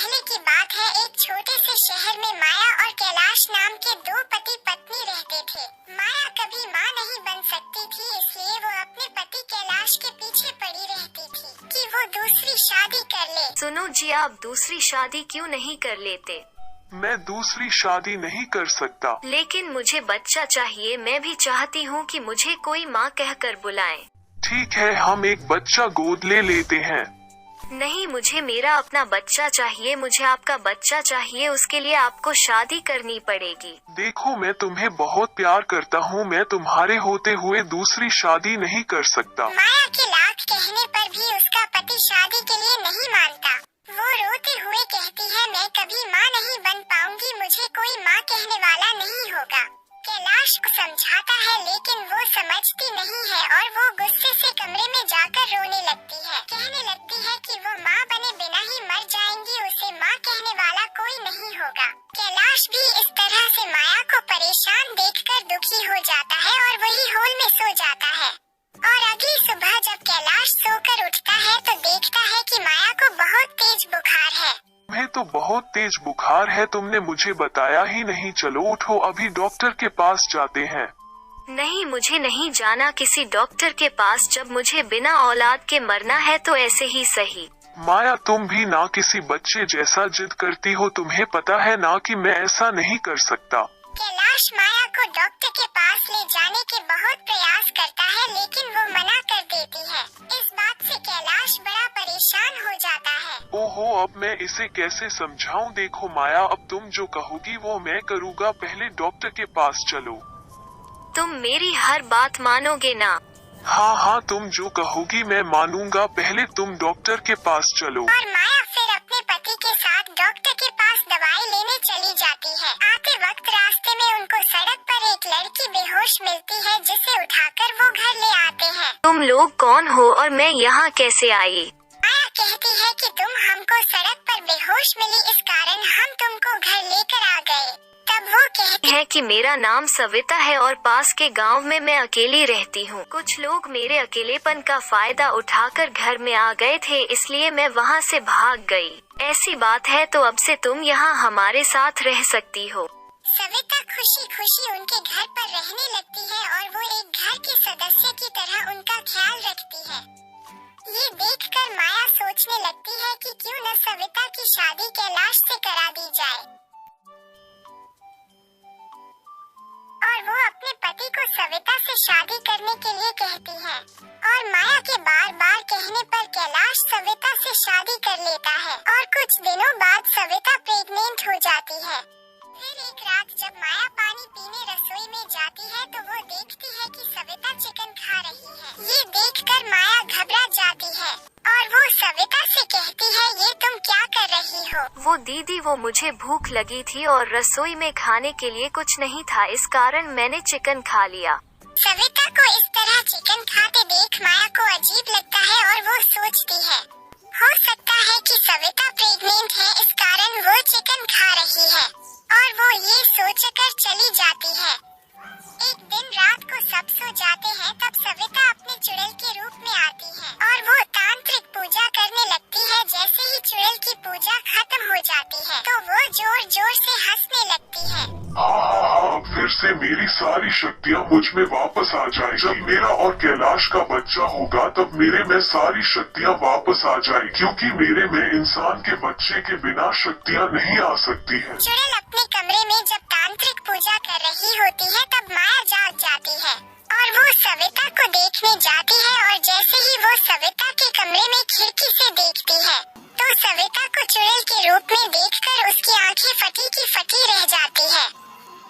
पहले की बात है, एक छोटे से शहर में माया और कैलाश नाम के दो पति पत्नी रहते थे। माया कभी माँ नहीं बन सकती थी, इसलिए वो अपने पति कैलाश के पीछे पड़ी रहती थी कि वो दूसरी शादी कर ले। सुनो जी, आप दूसरी शादी क्यों नहीं कर लेते? मैं दूसरी शादी नहीं कर सकता। लेकिन मुझे बच्चा चाहिए। मैं भी चाहती हूँ कि मुझे कोई माँ कहकर बुलाए। ठीक है, हम एक बच्चा गोद ले लेते हैं। नहीं, मुझे मेरा अपना बच्चा चाहिए। मुझे आपका बच्चा चाहिए, उसके लिए आपको शादी करनी पड़ेगी। देखो, मैं तुम्हें बहुत प्यार करता हूँ, मैं तुम्हारे होते हुए दूसरी शादी नहीं कर सकता। माया के लाख कहने पर भी उसका पति शादी के लिए नहीं मानता। वो रोते हुए कहती है, मैं कभी माँ नहीं बन पाऊंगी, मुझे कोई माँ कहने वाला नहीं होगा। कैलाश को समझाता है, लेकिन वो समझती नहीं है और वो गुस्से से कमरे में जाकर रोने लगती है। कहने लगती है कि वो माँ बने बिना ही मर जाएंगी, उसे माँ कहने वाला कोई नहीं होगा। कैलाश भी इस तरह से माया को परेशान देखकर दुखी हो जाता है और वही होल में सो जाता है। और अगली सुबह जब कैलाश सोकर उठता है तो देखता है कि माया को बहुत तेज बुखार है। तुम्हें तो बहुत तेज बुखार है, तुमने मुझे बताया ही नहीं। चलो उठो, अभी डॉक्टर के पास जाते हैं। नहीं, मुझे नहीं जाना किसी डॉक्टर के पास। जब मुझे बिना औलाद के मरना है तो ऐसे ही सही। माया, तुम भी ना किसी बच्चे जैसा जिद करती हो। तुम्हें पता है ना कि मैं ऐसा नहीं कर सकता। कैलाश माया को डॉक्टर के पास ले जाने के बहुत प्रयास करता है, लेकिन वो मना कर देती है। इस बात से कैलाश बड़ा परेशान हो जाता है। ओहो, अब मैं इसे कैसे समझाऊं? देखो माया, अब तुम जो कहोगी वो मैं करूँगा। पहले डॉक्टर के पास चलो। तुम मेरी हर बात मानोगे ना? हाँ हाँ, तुम जो कहोगी मैं मानूंगा। पहले तुम डॉक्टर के पास चलो। और माया फिर अपने पति के साथ डॉक्टर के पास दवाई लेने चली जाती है। आते वक्त रास्ते में उनको सड़क पर एक लड़की बेहोश मिलती है, जिसे उठाकर वो घर ले आते हैं। तुम लोग कौन हो और मैं यहाँ कैसे आई? माया कहती है कि तुम हमको सड़क पर बेहोश मिली, इस कारण हम तुमको घर लेकर आ गए। तब वो कहती है कि मेरा नाम सविता है और पास के गांव में मैं अकेली रहती हूँ। कुछ लोग मेरे अकेलेपन का फायदा उठाकर घर में आ गए थे, इसलिए मैं वहाँ से भाग गई। ऐसी बात है तो अब से तुम यहाँ हमारे साथ रह सकती हो। सविता खुशी खुशी उनके घर पर रहने लगती है और वो एक घर के सदस्य की तरह उनका ख्याल रखती है। ये देखकर माया सोचने लगती है कि क्यों न सविता की शादी कैलाश से करा दी जाए। और वो अपने पति को सविता से शादी करने के लिए कहती है। और माया के बार बार कहने पर कैलाश सविता से शादी कर लेता है और कुछ दिनों बाद सविता प्रेग्नेंट हो जाती है। फिर एक रात जब माया पानी पीने रसोई में जाती है तो वो देखती है कि सविता चिकन खा रही है। ये देखकर माया घबरा जाती है और वो सविता से कहती है, ये तुम क्या कर रही हो? वो दीदी, वो मुझे भूख लगी थी और रसोई में खाने के लिए कुछ नहीं था, इस कारण मैंने चिकन खा लिया। सविता को इस तरह चिकन खाते देख माया को अजीब लगता है और वो सोचती है, हो सकता है कि सविता प्रेग्नेंट है, इस कारण वो चिकन खा रही है। और वो ये सोचकर चली जाती है। एक दिन रात को सब सो जाते हैं, तब सविता अपने चुड़ैल के रूप में आती है और वो तांत्रिक पूजा करने लगती है। जैसे ही चुड़ैल की पूजा खत्म हो जाती है तो वो जोर जोर से हंसने लगती है। हाँ, फिर से मेरी सारी शक्तियाँ मुझ में वापस आ जाए। जब मेरा और कैलाश का बच्चा होगा तब मेरे में सारी शक्तियाँ वापस आ जाए, क्योंकि मेरे में इंसान के बच्चे के बिना शक्तियाँ नहीं आ सकती है। चुड़ैल अपने कमरे में जब तांत्रिक पूजा कर रही होती है तब माया जाग जाती है और वो सविता को देखने जाती है। और जैसे ही वो सविता के कमरे में खिड़की से देखती है तो सविता को चुड़ैल के रूप में देखकर उसकी आंखें फटी की फटी रह जाती है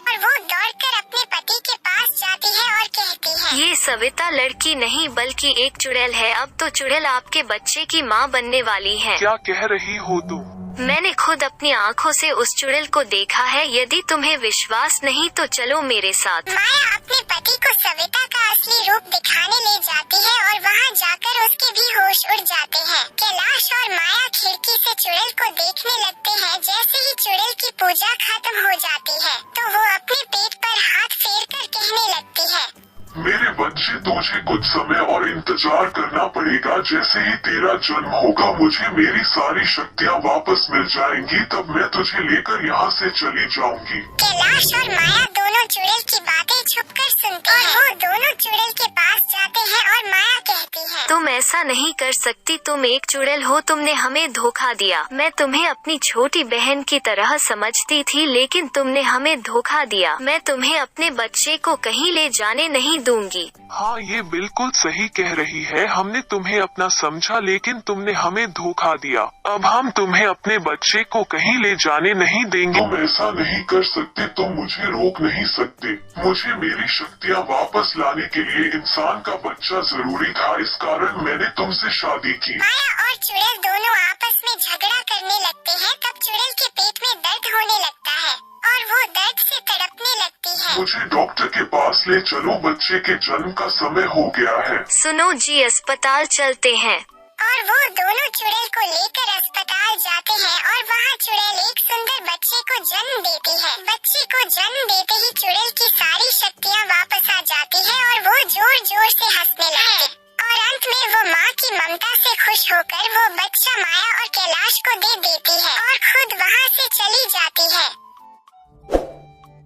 और वो दौड़कर अपने पति के पास जाती है और कहती है, ये सविता लड़की नहीं बल्कि एक चुड़ैल है। अब तो चुड़ैल आपके बच्चे की माँ बनने वाली है। क्या कह रही हो तुम? मैंने खुद अपनी आँखों से उस चुड़ैल को देखा है। यदि तुम्हें विश्वास नहीं तो चलो मेरे साथ। माया अपने पति को सविता का असली रूप दिखाने ले जाती है और वहाँ जाकर उसके भी होश उड़ जाते हैं। कैलाश और माया खिड़की से चुड़ैल को देखने लगते हैं। जैसे ही चुड़ैल की पूजा खत्म हो जाती है तो वो अपने पेट पर हाथ फेर कर कहने लगती है, मेरे बच्चे, तुझे कुछ समय और इंतजार करना पड़ेगा। जैसे ही तेरा जन्म होगा मुझे मेरी सारी शक्तियाँ वापस मिल जाएंगी, तब मैं तुझे लेकर यहाँ से चली जाऊंगी। कैलाश और माया दोनों चुड़ैल की बातें छुपकर सुनते हैं। वो दोनों चुड़ैल के पास जाते हैं और माया कहती है, तुम ऐसा नहीं कर सकती, तुम एक चुड़ैल हो, तुमने हमें धोखा दिया। मैं तुम्हें अपनी छोटी बहन की तरह समझती थी, लेकिन तुमने हमें धोखा दिया। मैं तुम्हें अपने बच्चे को कहीं ले जाने नहीं दूंगी। हाँ, ये बिल्कुल सही कह रही है। हमने तुम्हें अपना समझा, लेकिन तुमने हमें धोखा दिया। अब हम तुम्हें अपने बच्चे को कहीं ले जाने नहीं देंगे। तुम ऐसा नहीं कर सकते, तुम मुझे रोक नहीं सकते। मुझे मेरी शक्तियाँ वापस लाने के लिए इंसान का बच्चा जरूरी था, इस कारण मैंने तुमसे शादी की। माया और चुड़ैल दोनों आपस में झगड़ा करने लगते हैं। तब चुड़ैल के पेट में दर्द होने लगता है और वो दर्द से तड़पने लगती है। मुझे डॉक्टर के पास ले चलो, बच्चे के जन्म का समय हो गया है। सुनो जी, अस्पताल चलते हैं। और वो दोनों चुड़ैल को लेकर अस्पताल जाते हैं और वहाँ चुड़ैल एक सुंदर बच्चे को जन्म देती है। बच्चे को जन्म देते ही चुड़ैल की सारी शक्तियाँ वापस आ जाती है और वो जोर जोर से हंसने लगती। और अंत में वो माँ की ममता से खुश होकर वो बच्चा माया और कैलाश को दे देती है और खुद वहाँ से चली जाती है।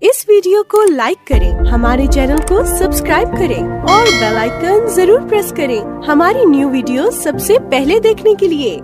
इस वीडियो को लाइक करें, हमारे चैनल को सब्सक्राइब करें और बेल आइकन जरूर प्रेस करें हमारी न्यू वीडियो सबसे पहले देखने के लिए।